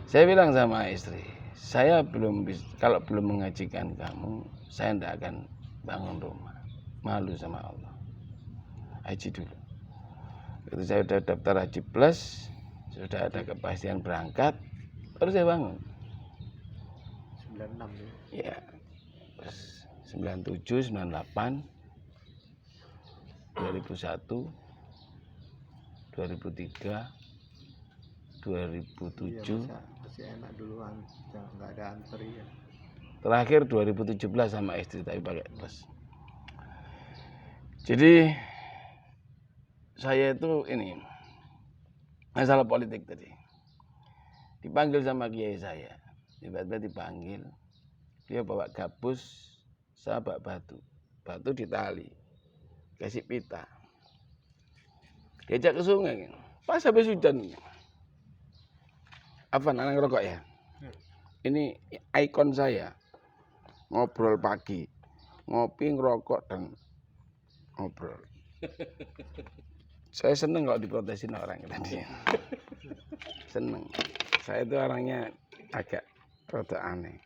Saya bilang sama istri, saya kalau belum mengajikan kamu, saya tidak akan bangun rumah. Malu sama Allah. Haji dulu. Itu saya sudah daftar Haji Plus, sudah ada kepastian berangkat, baru saya bangun. 96 ya. Terus 97, 98, 2001, 2003, 2007. Iya, masih enak duluan, nggak ada antri ya. Terakhir 2017 sama istri tapi pakai plus. Jadi saya itu ini masalah politik tadi. Dipanggil sama kiai saya. Tiba-tiba dipanggil. Dia bawa gabus, saya bawa batu. Batu ditali. Kasih pita. Diajak ke sungai. Pas habis hujan. Afan, anak ngerokok ya? Ini ikon saya. Ngobrol pagi. Ngopi, ngerokok, dan ngobrol. Saya seneng kalau diprotesin orang tadi. Seneng. Saya itu orangnya agak rada aneh.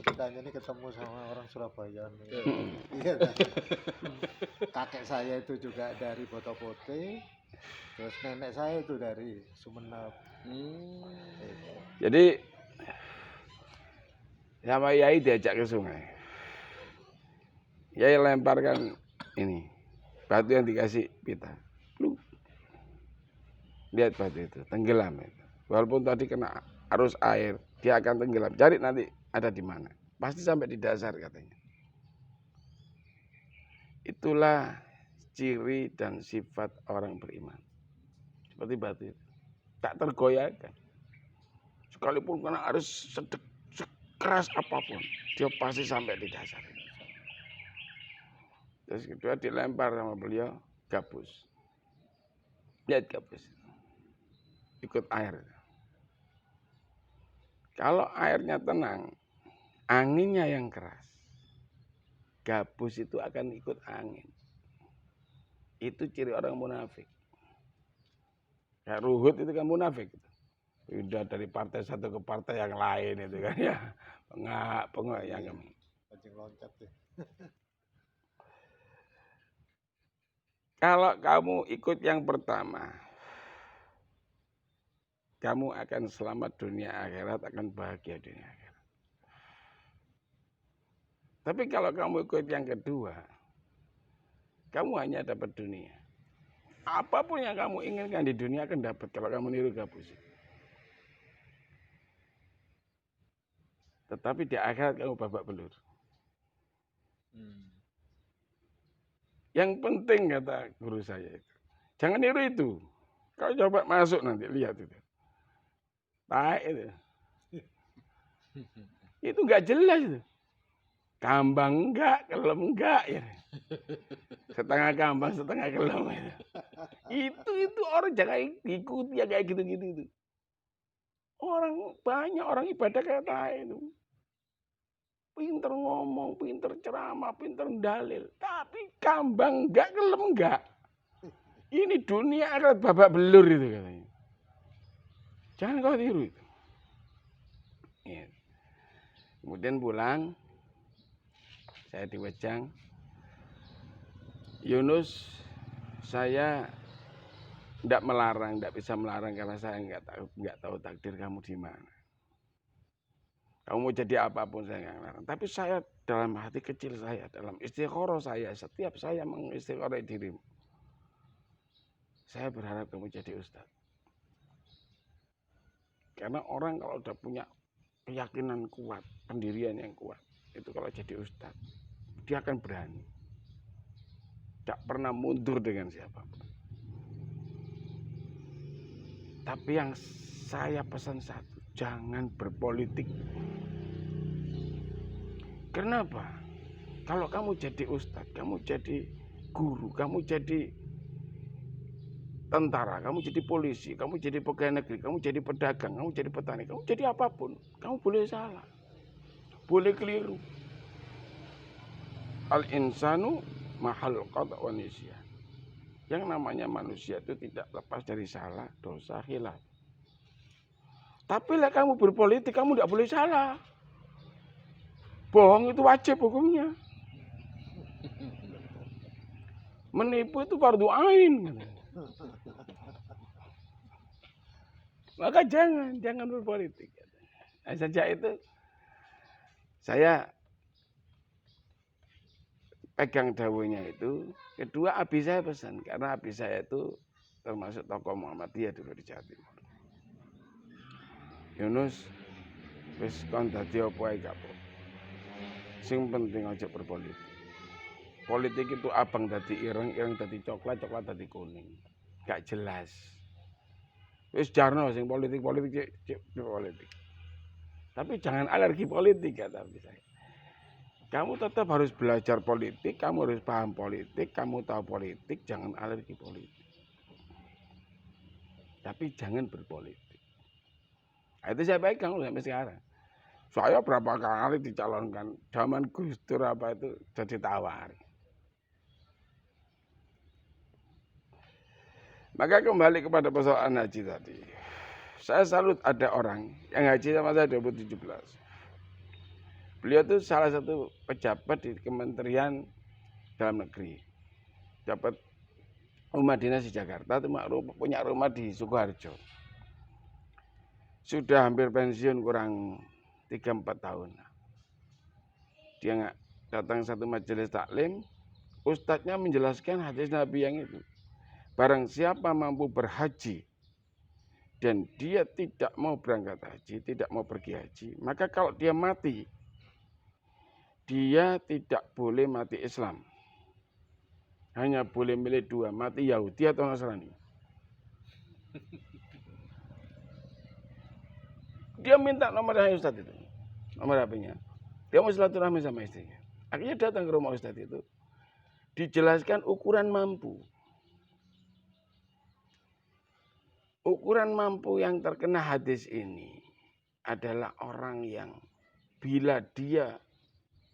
Kita ini ketemu sama orang Surabaya nih. Iya kan? Kakek saya itu juga dari Botokote, terus nenek saya itu dari Sumeneb. Jadi sama Yai diajak ke sungai. Yai lemparkan ini batu yang dikasih pita. Lihat batu itu tenggelam itu. Walaupun tadi kena arus air, dia akan tenggelam. Cari nanti ada di mana. Pasti sampai di dasar katanya. Itulah ciri dan sifat orang beriman. Seperti batu itu. Tak tergoyahkan. Sekalipun kena arus sekeras apapun, dia pasti sampai di dasar. Terus kedua dilempar sama beliau gabus. Lihat gabus. Ikut air. Kalau airnya tenang, anginnya yang keras. Gabus itu akan ikut angin. Itu ciri orang munafik. Kayak Ruhut itu kan munafik. Pindah dari partai satu ke partai yang lain itu kan ya. Pengak yang Pancing loncat deh. Kalau kamu ikut yang pertama, kamu akan selamat dunia akhirat, akan bahagia dunia akhirat. Tapi kalau kamu ikut yang kedua, kamu hanya dapat dunia. Apapun yang kamu inginkan di dunia akan dapat kalau kamu niru gabus. Tetapi di akhirat kamu babak belur. Yang penting kata guru saya itu, jangan niru itu. Kau coba masuk nanti, lihat itu. Baik itu. Itu nggak jelas itu. Kambang enggak, kelem enggak ya. Setengah kambang, setengah kelem. Itu orang jangan ikuti ya kayak gitu-gitu itu. Banyak orang ibadah kayak itu. Pinter ngomong, pinter ceramah, pinter dalil. Tapi kambang enggak, kelem enggak. Ini dunia akhirat babak belur itu katanya. Jangan kau tiru itu. Ya. Kemudian pulang, saya di Wejang. Yunus, saya tidak melarang, tidak bisa melarang karena saya nggak tahu takdir kamu di mana. Kamu mau jadi apapun saya nggak larang. Tapi saya dalam hati kecil saya, dalam istiqoroh saya, setiap saya mengistiqoroh dirimu, saya berharap kamu jadi ustadz. Karena orang kalau udah punya keyakinan kuat, pendirian yang kuat, itu kalau jadi ustadz, dia akan berani. Tidak pernah mundur dengan siapapun. Tapi yang saya pesan satu, jangan berpolitik. Kenapa? Kalau kamu jadi ustadz, kamu jadi guru, kamu jadi tentara, kamu jadi polisi, kamu jadi pegawai negeri, kamu jadi pedagang, kamu jadi petani, kamu jadi apapun, kamu boleh salah, boleh keliru. Al-insanu mahal qata' wa nisyan. Yang namanya manusia itu tidak lepas dari salah, dosa, khilaf. Tapi lah kamu berpolitik, kamu tidak boleh salah. Bohong itu wajib hukumnya. Menipu itu fardu ain. Maka jangan berpolitik. Nah, sejak itu saya pegang dawuhnya itu. Kedua, abi saya pesan karena abi saya itu termasuk tokoh Muhammadiyah dulu di Jawa Timur. Yunus, wis kon dadi apa ae gak apa. Sing penting aja berpolitik. Politik itu abang dadi ireng, ireng dadi coklat, coklat dadi kuning. Gak jelas. Wis jarno sing politik politik. Tapi jangan alergi politik kata saya. Kamu tetap harus belajar politik, kamu harus paham politik, kamu tahu politik, jangan alergi politik. Tapi jangan berpolitik. Nah, itu saya pegang sampai sekarang. Saya berapa kali dicalonkan, zaman Gus Dur apa itu jadi tawar. Maka kembali kepada persoalan haji tadi. Saya salut ada orang yang haji sama saya 2017. Beliau itu salah satu pejabat di Kementerian Dalam Negeri. Dapat rumah dinas di Jakarta, punya rumah di Sukoharjo. Sudah hampir pensiun kurang 3-4 tahun. Dia datang satu majelis taklim, ustadznya menjelaskan hadis Nabi yang itu. Barang siapa mampu berhaji dan dia tidak mau berangkat haji, tidak mau pergi haji, maka kalau dia mati, dia tidak boleh mati Islam. Hanya boleh milih dua, mati Yahudi atau Nasrani. Dia minta nomor Ustadz itu, nomor HP-nya. Dia mau silaturahmi sama istrinya. Akhirnya datang ke rumah Ustadz itu. Dijelaskan ukuran mampu. Ukuran mampu yang terkena hadis ini adalah orang yang bila dia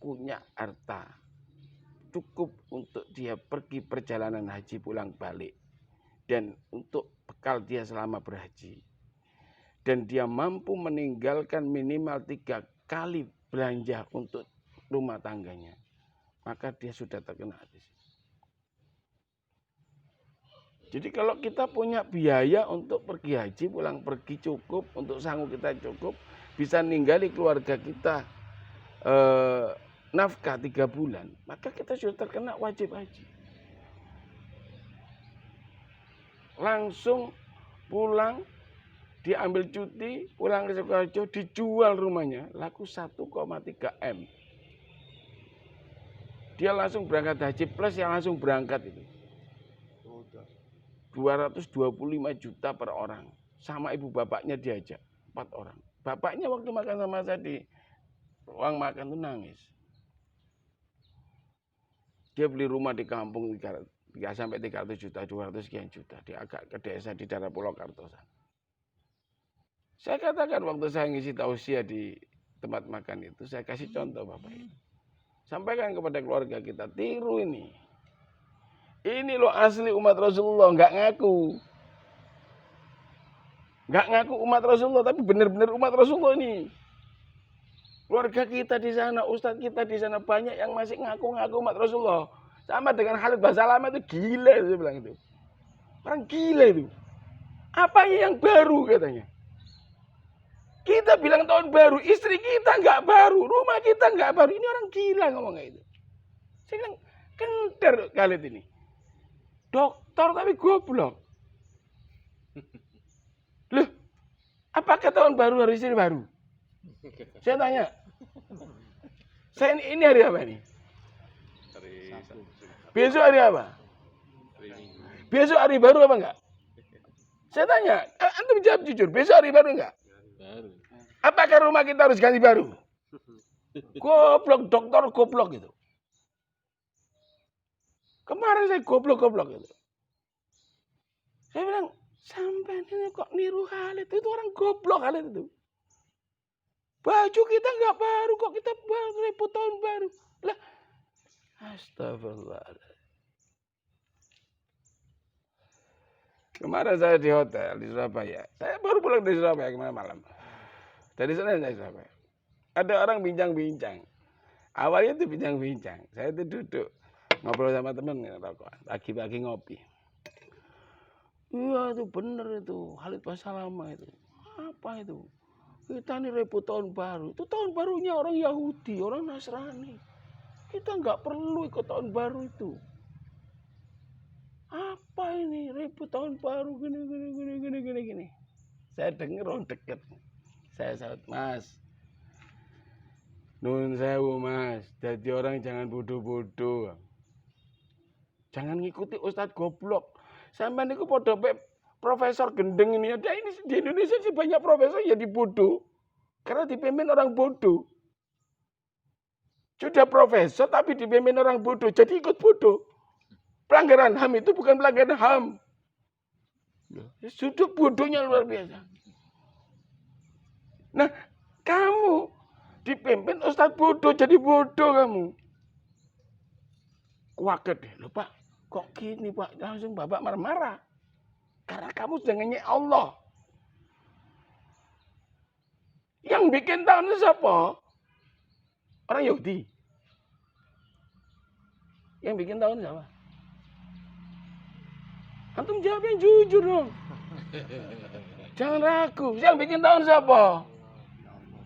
punya harta cukup untuk dia pergi perjalanan haji pulang balik dan untuk bekal dia selama berhaji. Dan dia mampu meninggalkan minimal 3 kali belanja untuk rumah tangganya. Maka dia sudah terkena hadis. Jadi kalau kita punya biaya untuk pergi haji, pulang pergi cukup, untuk sanggup kita cukup, bisa ninggali keluarga kita nafkah 3 bulan, maka kita sudah terkena wajib haji. Langsung pulang, diambil cuti, pulang ke Sukoharjo, dijual rumahnya, laku 1,3 M. Dia langsung berangkat haji plus yang langsung berangkat itu. 225 juta per orang. Sama ibu bapaknya diajak, 4 orang. Bapaknya waktu makan sama saya di ruang makan itu nangis. Dia beli rumah di kampung 300 sampai 300 juta, 200 sekian juta. Dia agak ke desa di daerah Pulau Kartosan. Saya katakan waktu saya ngisi tausiah di tempat makan itu, saya kasih contoh Bapak itu. Sampaikan kepada keluarga kita, tiru ini. Ini loh asli umat Rasulullah, nggak ngaku. Nggak ngaku umat Rasulullah, tapi benar-benar umat Rasulullah ini. Keluarga kita di sana, ustadz kita di sana, banyak yang masih ngaku-ngaku umat Rasulullah. Sama dengan Khalid Basalamah itu gila, saya bilang itu. Orang gila itu. Apa yang baru katanya? Kita bilang tahun baru, istri kita nggak baru, rumah kita nggak baru. Ini orang gila ngomong kayak itu. Saya bilang, kenter Khalid ini. Dokter tapi goblok. Loh, apakah tahun baru harus istri baru? Saya tanya. Saya ini hari apa nih? Besok hari apa? Besok hari baru apa enggak? Saya tanya, antum jawab jujur, besok hari baru enggak? Baru. Apakah rumah kita harus ganti baru? Goblok, dokter goblok gitu. Kemarin saya goblok gitu. Saya bilang, sampai ini kok niru Khalid, itu orang goblok Khalid itu. Baju kita nggak baru kok, kita baru repot tahun baru. Lah, astagfirullah. Kemarin saya di hotel di Surabaya. Saya baru pulang dari Surabaya kemarin malam. Dari sana saya sampai. Ada orang bincang-bincang. Awalnya itu bincang-bincang. Saya itu duduk ngobrol sama teman rokok. Pagi-pagi ngopi. Iya itu bener itu. Khalid Basalamah itu. Apa itu? Kita ini ribut tahun baru. Itu tahun barunya orang Yahudi, orang Nasrani. Kita nggak perlu ikut tahun baru itu. Apa ini ribut tahun baru gini. Saya dengar orang deket. Saya saut, Mas. Nun sewu Mas. Jadi orang jangan bodoh-bodoh. Jangan ngikuti Ustadz goblok. Sampai niku podo profesor gendeng ini ada ini di Indonesia sih banyak profesor jadi bodoh. Karena dipimpin orang bodoh. Sudah profesor tapi dipimpin orang bodoh. Jadi ikut bodoh. Pelanggaran HAM itu bukan pelanggaran HAM. Sudah bodohnya luar biasa. Nah, kamu dipimpin Ustadz bodoh, jadi bodoh kamu. Kuaget deh, loh Pak, kok gini Pak? Langsung Bapak marah-marah. Karena kamu sudah ngenyek Allah. Yang bikin tahun itu siapa? Orang Yahudi. Yang bikin tahun siapa? Antum jawab yang jujur dong. Jangan ragu. Yang bikin tahun siapa?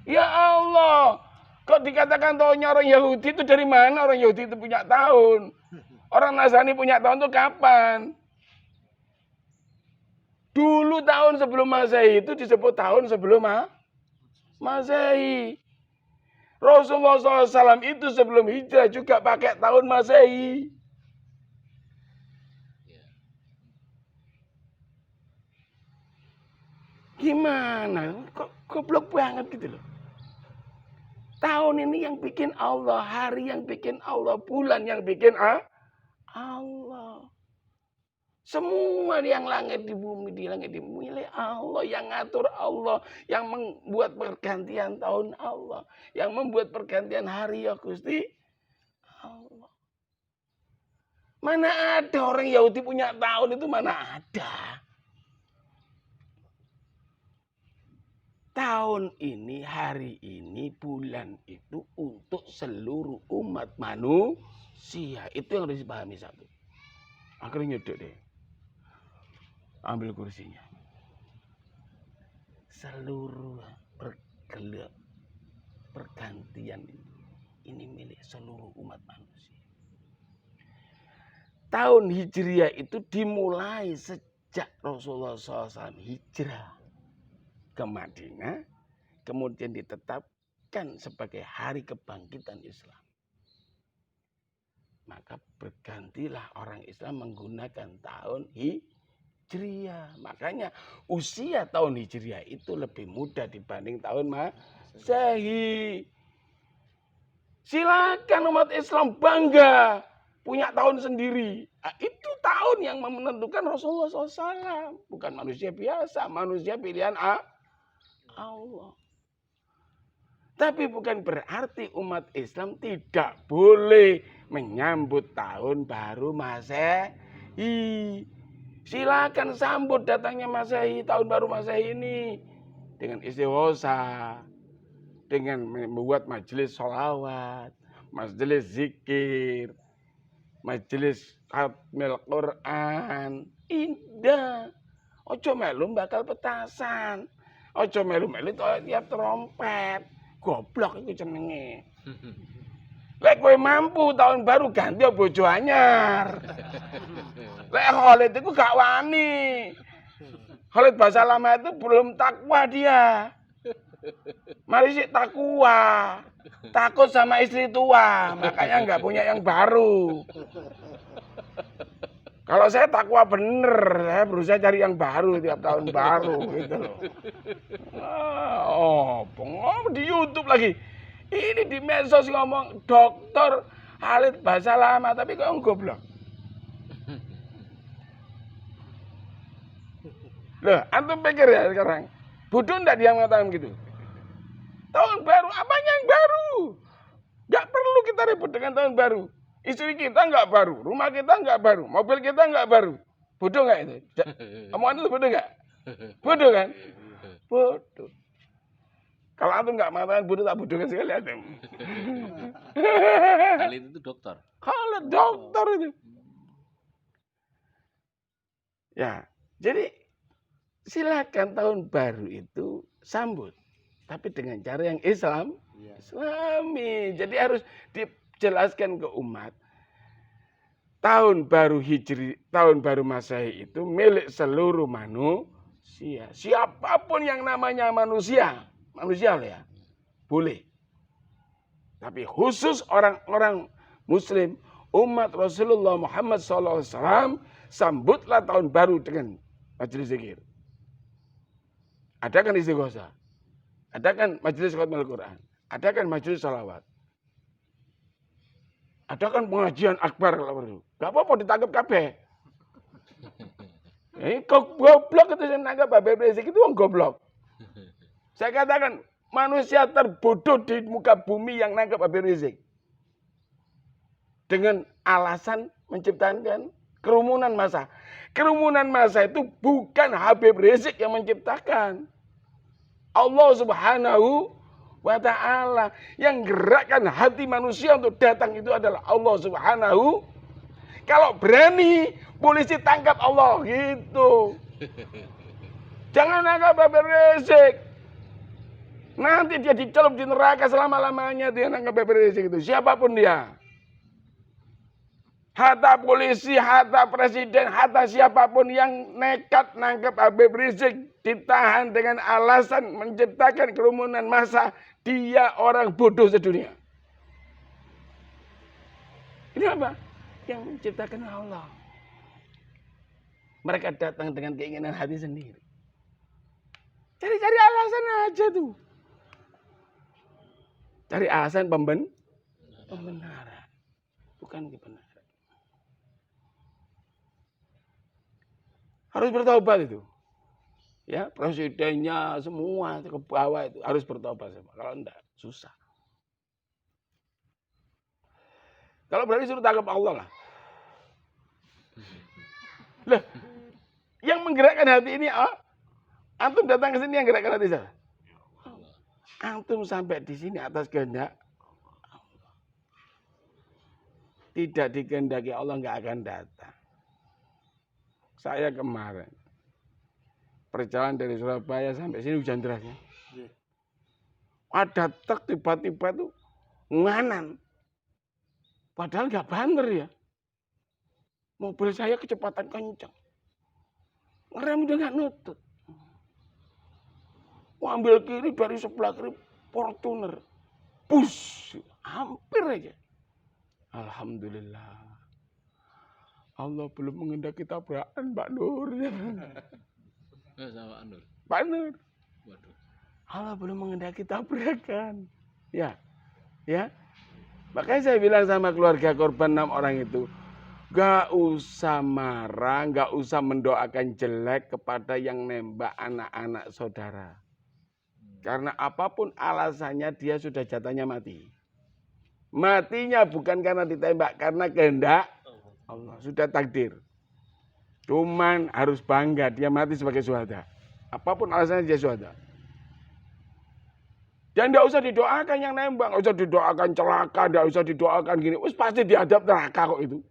Ya Allah. Kok dikatakan tahunnya orang Yahudi itu dari mana orang Yahudi itu punya tahun? Orang Nasrani punya tahun itu kapan? Dulu tahun sebelum Masehi itu disebut tahun sebelum Masehi. Rasulullah SAW itu sebelum hijrah juga pakai tahun Masehi. Gimana? Kok goblok banget gitu loh. Tahun ini yang bikin Allah, hari yang bikin Allah, bulan yang bikin Allah. Semua yang langit di bumi, milik Allah, yang ngatur Allah, yang membuat pergantian tahun Allah, yang membuat pergantian hari ya Gusti Allah. Mana ada orang Yahudi punya tahun itu, mana ada. Tahun ini, hari ini, bulan itu untuk seluruh umat manusia. Itu yang harus dipahami satu. Akhirnya nyedek deh. Ambil kursinya. Seluruh pergantian ini milik seluruh umat manusia. Tahun Hijriah itu dimulai sejak Rasulullah SAW hijrah ke Madinah, kemudian ditetapkan sebagai hari kebangkitan Islam. Maka bergantilah orang Islam menggunakan tahun Hijriah. Makanya usia tahun Hijriah itu lebih muda dibanding tahun Masehi. Silakan umat Islam bangga punya tahun sendiri. Nah, itu tahun yang menentukan Rasulullah SAW. Bukan manusia biasa, manusia pilihan Allah. Tapi bukan berarti umat Islam tidak boleh menyambut tahun baru Masehi. Silakan sambut datangnya Masehi, tahun baru Masehi ini dengan istighosa, dengan membuat majelis sholawat, majelis zikir, majelis khatmil Quran. Indah. Ojo melu bakal petasan. Ojo melu-melu tiap trompet. Goblok itu jenenge. Lek kowe mampu tahun baru ganti bojo anyar. Lek Khalid itu gak wani. Khalid Basalamah itu belum takwa dia. Mari sih takwa. Takut sama istri tua, makanya nggak punya yang baru. Kalau saya takwa bener, saya berusaha cari yang baru tiap tahun baru gitu loh. Bengong di YouTube lagi. Ini di medsos ngomong Dr. Khalid Basalamah, tapi kok goblok. Loh, antum pikir ya sekarang. Bodoh enggak dia mengatakan gitu? Tahun baru, apanya yang baru? Gak perlu kita ribut dengan tahun baru. Istri kita nggak baru, rumah kita nggak baru, mobil kita nggak baru. Bodoh nggak itu? Omongan itu bodoh nggak? Bodoh kan? Bodoh. Kalau antum nggak mengatakan bodoh, tak bodohkan sekali antum. Khalid itu dokter. Kalau dokter itu. Ya, jadi silakan tahun baru itu sambut, tapi dengan cara yang Islami. Jadi harus dijelaskan ke umat. Tahun baru Hijri, tahun baru Masehi itu milik seluruh manusia. Siapapun yang namanya manusia loh ya, boleh. Tapi khusus orang-orang Muslim, umat Rasulullah Muhammad SAW, sambutlah tahun baru dengan majelis zikir. Adakan istighosah, adakan majelis khatmul Quran, adakan majelis salawat, adakan pengajian akbar kalau perlu. Gak apa-apa ditangkap kabeh. Kok goblok itu yang nangkap Habib Rizik itu orang goblok. Saya katakan manusia terbodoh di muka bumi yang nangkap Habib Rizik. Dengan alasan menciptakan kerumunan massa. Kerumunan massa itu bukan Habib Rizik yang menciptakan. Allah Subhanahu wa ta'ala. Yang gerakkan hati manusia untuk datang itu adalah Allah Subhanahu. Kalau berani, polisi tangkap Allah gitu. Jangan nangkap Habib Rizik. Nanti dia dicelup di neraka selama-lamanya dia nangkap Habib Rizik itu. Siapapun dia. Hatta polisi, hatta presiden, hatta siapapun yang nekat nangkap Habib Rizik ditahan dengan alasan menciptakan kerumunan massa, dia orang bodoh sedunia. Ini apa? Yang menciptakan Allah. Mereka datang dengan keinginan hati sendiri. Cari-cari alasan aja tuh. Cari alasan pembenaran. Bukan kebenaran. Harus bertobat itu. Ya, presidennya semua ke bawah itu harus bertobat semua. Kalau enggak, susah. Kalau berani suruh tangkap Allah lah. Lah, yang menggerakkan hati ini, antum datang ke sini yang gerakkan hati saya. Antum sampai di sini atas kehendak Allah. Tidak dikehendaki Allah nggak akan datang. Saya kemarin perjalanan dari Surabaya sampai sini hujan derasnya. Ada truk tiba-tiba tuh nganan. Padahal nggak banter ya. Mobil saya kecepatan kencang. Rem udah nggak nutut. Ambil kiri dari sebelah kiri Fortuner. Bus. Hampir aja. Alhamdulillah. Allah belum menghendaki tabrakan Pak Nur. Sama Nur. Pak Nur. Waduh. Allah belum menghendaki tabrakan. Ya. Makanya saya bilang sama keluarga korban 6 orang itu. Gak usah marah, gak usah mendoakan jelek kepada yang nembak anak-anak saudara. Karena apapun alasannya dia sudah jatahnya mati. Matinya bukan karena ditembak, karena kehendak Allah. Sudah takdir. Cuman harus bangga dia mati sebagai syuhada. Apapun alasannya dia syuhada. Dan tidak usah didoakan yang nembak. Tidak usah didoakan celaka, tidak usah didoakan gini. Pasti diadab neraka kok itu.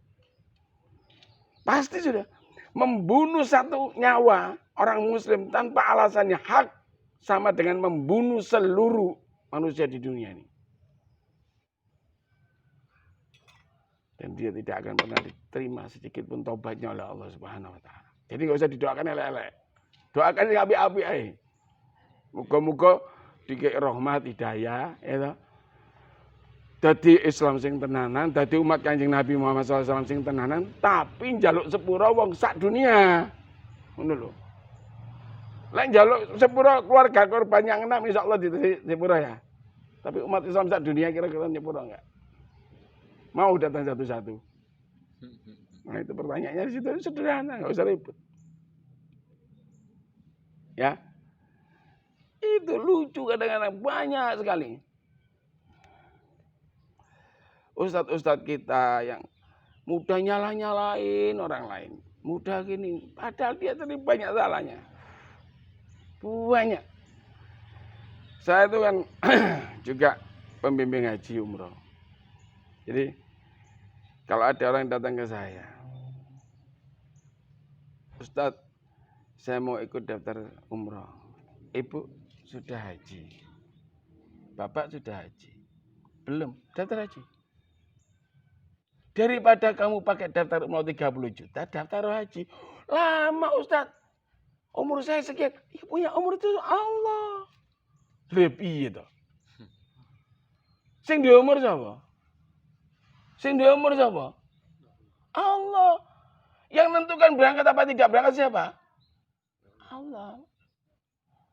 Pasti sudah. Membunuh satu nyawa orang muslim tanpa alasannya hak. Sama dengan membunuh seluruh manusia di dunia ini. Dan dia tidak akan pernah diterima sedikit pun taubatnya oleh Allah Subhanahu wa ta'ala. Jadi nggak usah didoakan elek-elek. Doakan yang api-api aja. Muga-muga dikei rahmat hidayah, ya. Dadi Islam sing tenanan, dadi umat Kanjeng Nabi Muhammad SAW sing tenanan, tapi njaluk sepura wong sak dunia. Ngono lho. Lek njaluk sepura keluarga korban yang 6 insyaallah di sepura ya. Tapi umat Islam sak dunia kira-kira nyepura enggak? Mau datang satu-satu. Nah itu pertanyaannya di situ sederhana, nggak usah ribut. Ya, itu lucu kadang-kadang banyak sekali. Ustadz-ustadz kita yang mudah nyala-nyalain orang lain, mudah gini, padahal dia tadi banyak salahnya, banyak. Saya itu kan juga pembimbing haji umroh. Jadi kalau ada orang datang ke saya, Ustadz, saya mau ikut daftar umroh. Ibu sudah haji, bapak sudah haji, belum daftar haji. Daripada kamu pakai daftar umroh 30 juta, daftar haji. Lama Ustadz, umur saya sekian. Ya punya umur itu Allah. Lebih itu. Sing di umur siapa? Sing di umur siapa? Allah. Yang menentukan berangkat apa tidak berangkat siapa? Allah.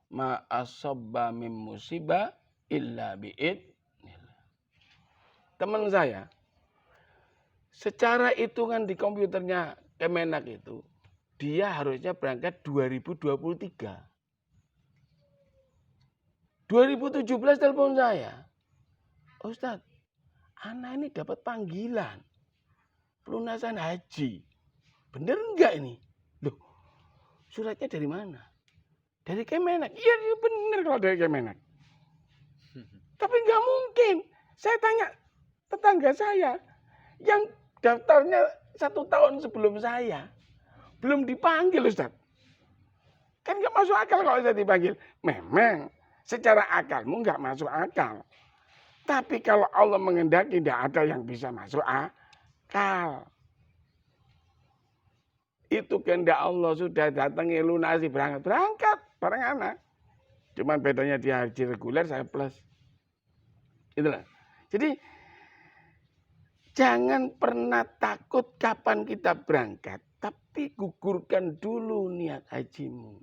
Ma asobba min musibah illa bi'idnillah. Teman saya, secara hitungan di komputernya Kemenak itu, dia harusnya berangkat 2023. 2017 telepon saya. Ustadz, anak ini dapat panggilan pelunasan haji. Bener enggak ini? Loh, suratnya dari mana? Dari Kemenak. Iya, bener kalau dari Kemenak. Tapi enggak mungkin. Saya tanya tetangga saya yang daftarnya 1 tahun sebelum saya. Belum dipanggil, Ustadz. Kan enggak masuk akal kalau saya dipanggil. Memang secara akalmu enggak masuk akal. Tapi kalau Allah mengendaki tidak ada yang bisa masuk akal. Itu kehendak Allah sudah datangi lunasi berangkat bareng anak. Cuman bedanya dia haji reguler, saya plus. Itulah. Jadi jangan pernah takut kapan kita berangkat, tapi gugurkan dulu niat hajimu.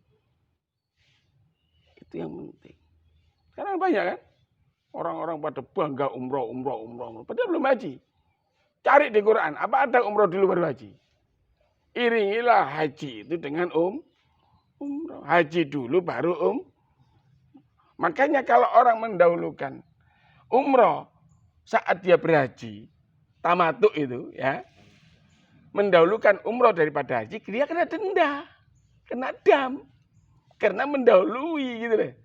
Itu yang penting. Sekarang banyak kan? Orang-orang pada bangga umroh. Padahal belum haji. Cari di Quran, apa ada umroh dulu baru haji? Iringilah haji itu dengan umroh. Haji dulu baru Makanya kalau orang mendahulukan umroh saat dia berhaji, tamattu itu ya, mendahulukan umroh daripada haji, dia kena denda, kena dam, karena mendahului gitu deh.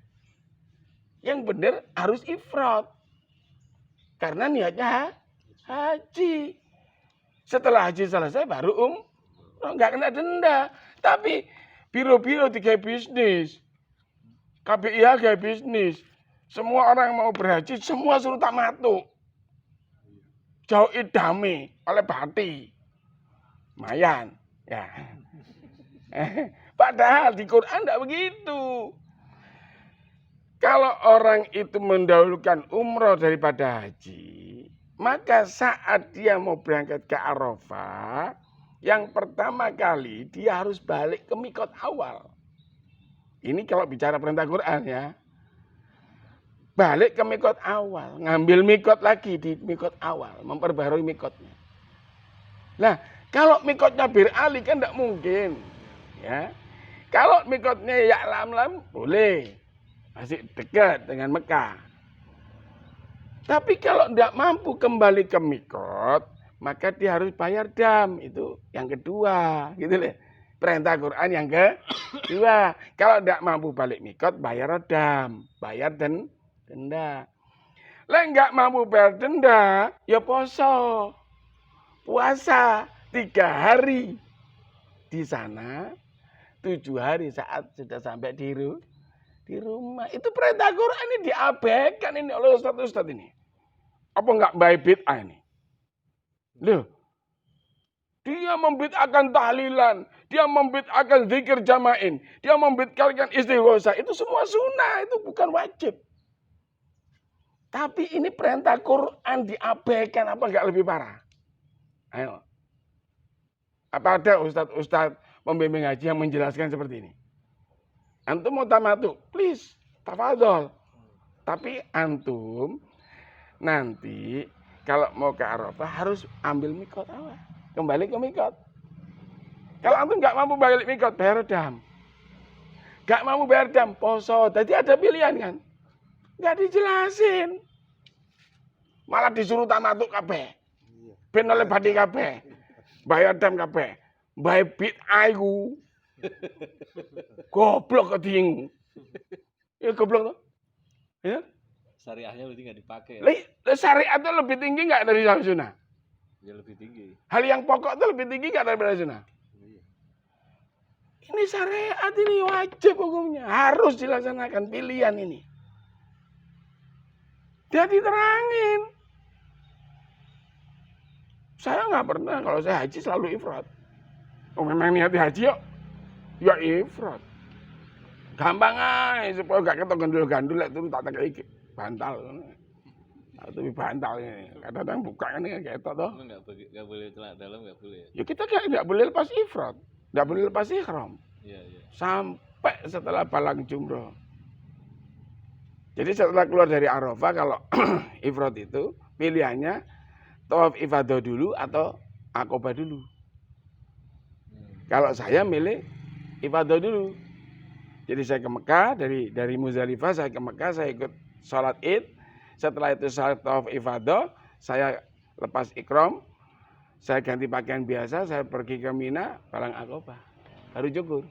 Yang benar harus ifrat. Karena niatnya haji. Setelah haji selesai baru enggak kena denda. Tapi biro-biro tiga bisnis. KPIH kayak bisnis. Semua orang mau berhaji, semua suruh tamattu. Jauh idame oleh bati. Mayan. Ya. Padahal di Quran enggak begitu. Kalau orang itu mendahulukan umroh daripada haji, maka saat dia mau berangkat ke Arafah, yang pertama kali dia harus balik ke mikot awal. Ini kalau bicara perintah Quran ya. Balik ke mikot awal, ngambil mikot lagi di mikot awal, memperbarui mikotnya. Nah, kalau mikotnya Bir Ali kan tidak mungkin. Ya. Kalau mikotnya Ya'lam boleh. Masih dekat dengan Mekah. Tapi kalau tidak mampu kembali ke mikot, maka dia harus bayar dam. Itu yang kedua, gitu loh. Perintah Quran yang kedua. Kalau tidak mampu balik mikot, bayar dam, bayar denda. Lah nggak mampu bayar denda, ya poso, puasa 3 hari di sana, 7 hari saat sudah sampai di rumah. Itu perintah Quran ini diabaikan ini oleh ustadz ini. Apa enggak baik bid'ah ini? Loh. Dia membid'ahkan tahlilan, dia membid'ahkan zikir jama'in, dia membid'ahkan istighosa. Itu semua sunnah, itu bukan wajib. Tapi ini perintah Quran diabaikan, apa enggak lebih parah? Ayo. Apa ada ustadz pembimbing haji yang menjelaskan seperti ini? Antum mau tamattu, please, tafadhol. Tapi antum nanti kalau mau ke Arafah harus ambil mikot awal. Kembali ke mikot. Kalau antum nggak mampu balik mikot, bayar dam. Nggak mampu bayar dam, poso. Jadi ada pilihan kan? Nggak dijelasin. Malah disuruh tamattu kabeh. Ben oleh badi kabeh. Bayar dam kabeh. Bayar bid ayu. Goblok keting. Ya goblok tuh. Ya? Syariahnya berarti nggak dipakai. Syariat itu lebih tinggi nggak dari sunnah? Ya lebih tinggi. Hal yang pokok itu lebih tinggi nggak daripada sunnah? Iya. Ini syariat, ini wajib hukumnya. Harus dilaksanakan pilihan ini. Dia diterangin. Saya nggak pernah, kalau saya haji selalu ifrat. Oh memang niat haji yuk. Ya ifrat. Gampang aja, supaya gak ketok gandul-gandul, itu tak kayak bantal. Nah, itu bantal ini. Kadang-kadang buka kan ketok toh. Nggak boleh celana dalam, nggak boleh. Ya kita nggak boleh lepas ifrat. Nggak boleh lepas ihram. Iya, iya. Sampai setelah balang jumroh. Jadi setelah keluar dari Arafah, kalau ifrat itu pilihannya tawaf ifadah dulu atau akobah dulu. Kalau saya milih ifadah dulu. Jadi saya ke Mekah, dari Muzdalifah saya ke Mekah, saya ikut sholat id. Setelah itu sholat tawaf ifadah, saya lepas ikram, saya ganti pakaian biasa, saya pergi ke Mina, balang akobah, baru cukur.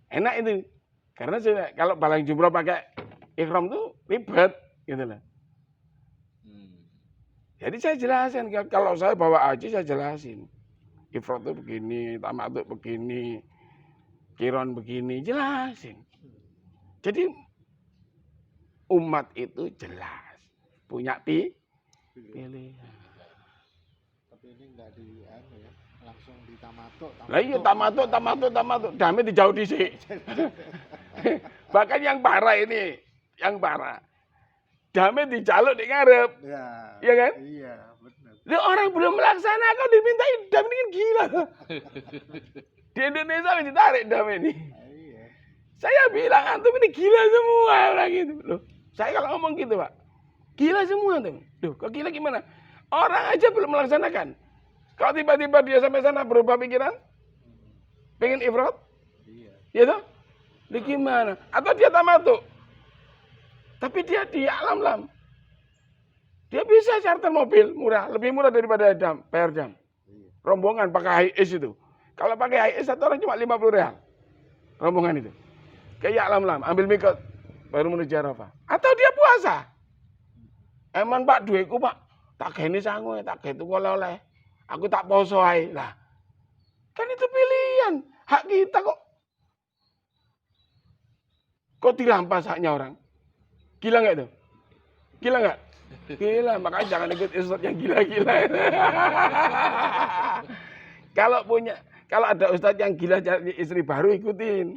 Enak itu, karena kalau balang jumroh pakai ikram tuh ribet, gitu lah. Jadi saya jelasin, kalau saya bawa haji saya jelasin. Ifrat itu begini, tamat itu begini, kiron begini, jelasin. Jadi umat itu jelas, punya pilihan. Tapi ini enggak langsung di tamatuk. Lah iya tamatuk. Damai dijauh dhisik. Bahkan yang parah ini, yang parah. Damai dijaluk di ngarep. Ya. Iya kan? Iya, benar. Lah orang belum melaksanakan dimintain dam ini kan gila. Di Indonesia masih ditarik dam ini. Iya. Saya bilang antum ini gila semua orang gitu. Loh, saya kalau ngomong gitu, Pak. Gila semua antum. Loh, kok gila gimana? Orang aja belum melaksanakan. Kalau tiba-tiba dia sampai sana berubah pikiran, pengen ifrat, Iya. ya toh? Ini gimana? Atau dia tamatuk, tapi dia di alam-lam. Dia bisa charter mobil murah, lebih murah daripada dam, bayar dam. Iya. Rombongan pakai HiAce itu. Kalau pakai HiAce satu orang cuma 50 real. Rombongan itu. Kayak alam-lam, ambil mikot, baru menuju Arafah. Atau dia puasa. Emang Pak duitku Pak, tak gini sangu, tak gitu oleh-oleh. Aku tak poso ae. Lah. Kan itu pilihan, hak kita kok. Kok dirampas haknya orang? Gila enggak itu? Gila enggak? Gila, makanya jangan ikut ustaz yang gila-gila. Kalau ada ustaz yang gila cari istri baru, ikutin.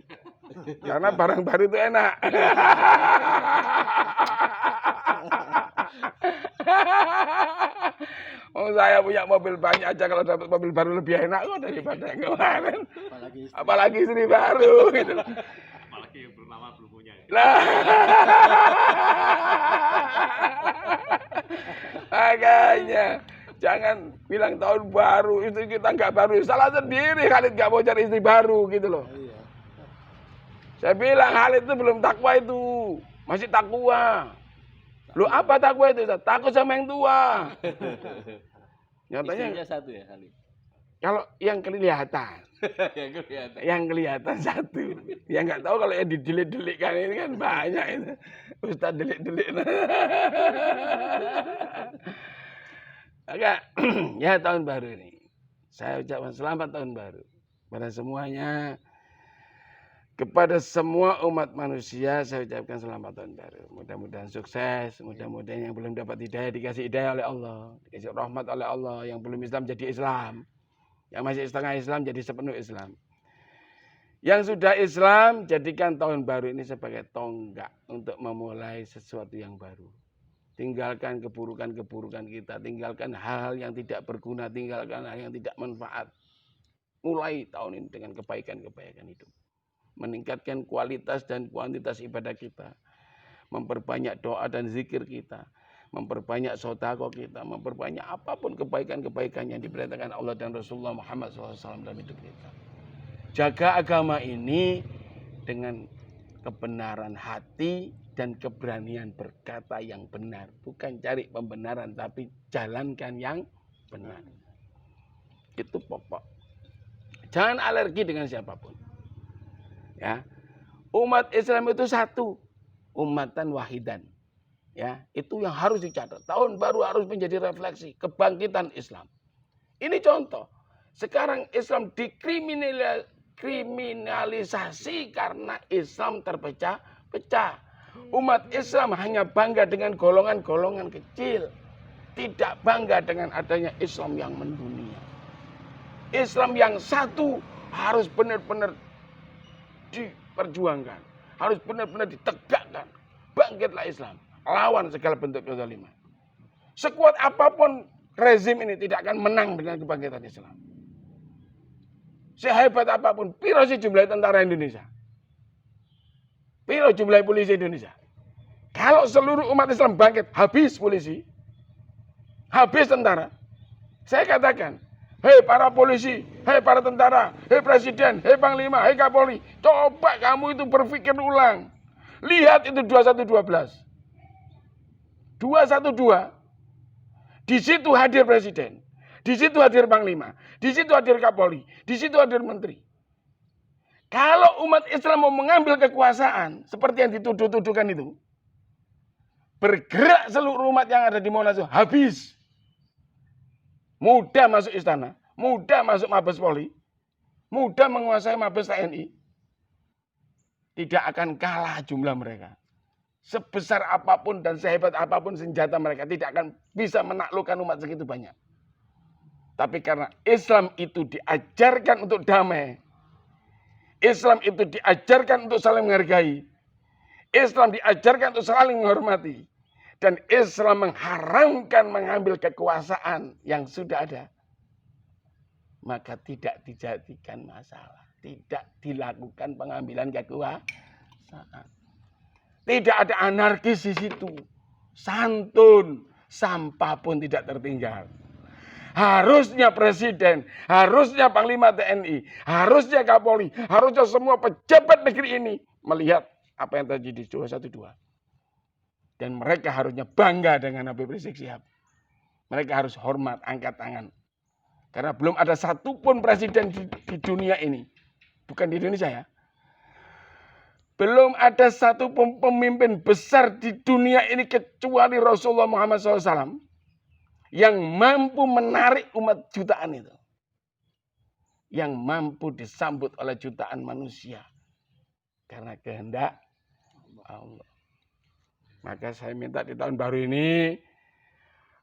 Karena barang baru itu enak. Oh, saya punya mobil banyak aja, kalau dapat mobil baru lebih enak kok daripada yang kemarin. Apalagi istri baru gitu. Apalagi yang bernama belum punya. Lah. Makanya jangan bilang tahun baru, istri kita nggak baru. Salah sendiri Khalid nggak mau cari istri baru gitu loh. Iya. Saya bilang Khalid itu belum takwa itu, masih takwa. Lu apa takwa itu? Takut sama yang tua. Nyatanya Istrinya satu ya kali. kalau yang kelihatan, Yang kelihatan. yang kelihatan satu. Yang nggak tahu kalau yang didelik-delik kan ini kan banyak itu. Ustaz delik-delik. Maka ya tahun baru ini saya ucapkan selamat tahun baru pada semuanya. Kepada semua umat manusia saya ucapkan selamat tahun baru. Mudah-mudahan sukses, mudah-mudahan yang belum dapat hidayah dikasih hidayah oleh Allah, dikasih rahmat oleh Allah, yang belum Islam jadi Islam, yang masih setengah Islam jadi sepenuh Islam. Yang sudah Islam jadikan tahun baru ini sebagai tonggak untuk memulai sesuatu yang baru. Tinggalkan keburukan-keburukan kita, tinggalkan hal yang tidak berguna, tinggalkan hal yang tidak manfaat. Mulai tahun ini dengan kebaikan-kebaikan hidup. Meningkatkan kualitas dan kuantitas ibadah kita, memperbanyak doa dan zikir kita, memperbanyak sedekah kita, memperbanyak apapun kebaikan-kebaikan yang diperintahkan Allah dan Rasulullah Muhammad SAW dalam hidup kita. Jaga agama ini dengan kebenaran hati dan keberanian berkata yang benar, bukan cari pembenaran tapi jalankan yang benar. Itu pokok. Jangan alergi dengan siapapun. Ya, umat Islam itu satu. ummatan wahidan. Ya, itu yang harus dicatat. Tahun baru harus menjadi refleksi kebangkitan Islam. Ini contoh. Sekarang Islam dikriminalisasi karena Islam terpecah-pecah. Umat Islam hanya bangga dengan golongan-golongan kecil. Tidak bangga dengan adanya Islam yang mendunia. Islam yang satu harus benar-benar diperjuangkan. Harus benar-benar ditegakkan. Bangkitlah Islam. Lawan segala bentuk kezaliman. Sekuat apapun rezim ini tidak akan menang dengan kebangkitan Islam. Sehebat apapun, piro sih jumlah tentara Indonesia? Piro jumlah polisi Indonesia? Kalau seluruh umat Islam bangkit, habis polisi. Habis tentara. Saya katakan, hei para polisi, hei para tentara, hei presiden, hei panglima, hei kapolri. Coba kamu itu berpikir ulang. Lihat itu 2112. 212. Di situ hadir presiden. Di situ hadir panglima. Di situ hadir kapolri. Di situ hadir menteri. Kalau umat Islam mau mengambil kekuasaan, seperti yang dituduh-tuduhkan itu, bergerak seluruh umat yang ada di Monas itu, habis. Mudah masuk istana. Mudah masuk Mabes Polri. Mudah menguasai Mabes TNI. Tidak akan kalah jumlah mereka. Sebesar apapun dan sehebat apapun senjata mereka tidak akan bisa menaklukkan umat segitu banyak. Tapi karena Islam itu diajarkan untuk damai. Islam itu diajarkan untuk saling menghargai. Islam diajarkan untuk saling menghormati. Dan Islam mengharamkan mengambil kekuasaan yang sudah ada. Maka tidak dijadikan masalah. Tidak dilakukan pengambilan kekuasaan. Tidak ada anarkis di situ. Santun, sampah pun tidak tertinggal. Harusnya presiden, harusnya panglima TNI, harusnya Kapolri, harusnya semua pejabat negeri ini melihat apa yang terjadi di 212. Dan mereka harusnya bangga dengan Habib Rizik Syihab. Mereka harus hormat, angkat tangan. Karena belum ada satupun presiden di dunia ini, bukan di Indonesia ya, belum ada satu pemimpin besar di dunia ini kecuali Rasulullah Muhammad SAW yang mampu menarik umat jutaan itu. Yang mampu disambut oleh jutaan manusia. Karena kehendak Allah. Maka saya minta di tahun baru ini,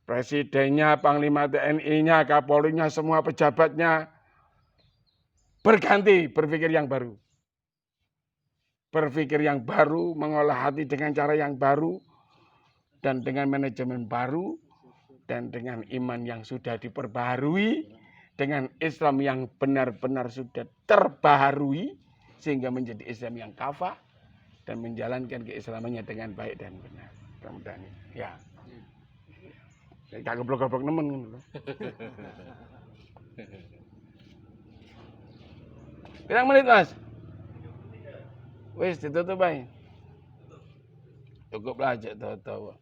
presidennya, panglima TNI-nya, Kapolri-nya, semua pejabatnya berganti berpikir yang baru. Berpikir yang baru, mengolah hati dengan cara yang baru, dan dengan manajemen baru, dan dengan iman yang sudah diperbaharui, dengan Islam yang benar-benar sudah terbaharui, sehingga menjadi Islam yang kafah, dan menjalankan keislamannya dengan baik dan benar. Mudah-mudahan ya. Kayak goblok-goblok nemen. Pirang menit, Mas? Wis ditutup ae. Cukup lah aja tahu-tahu.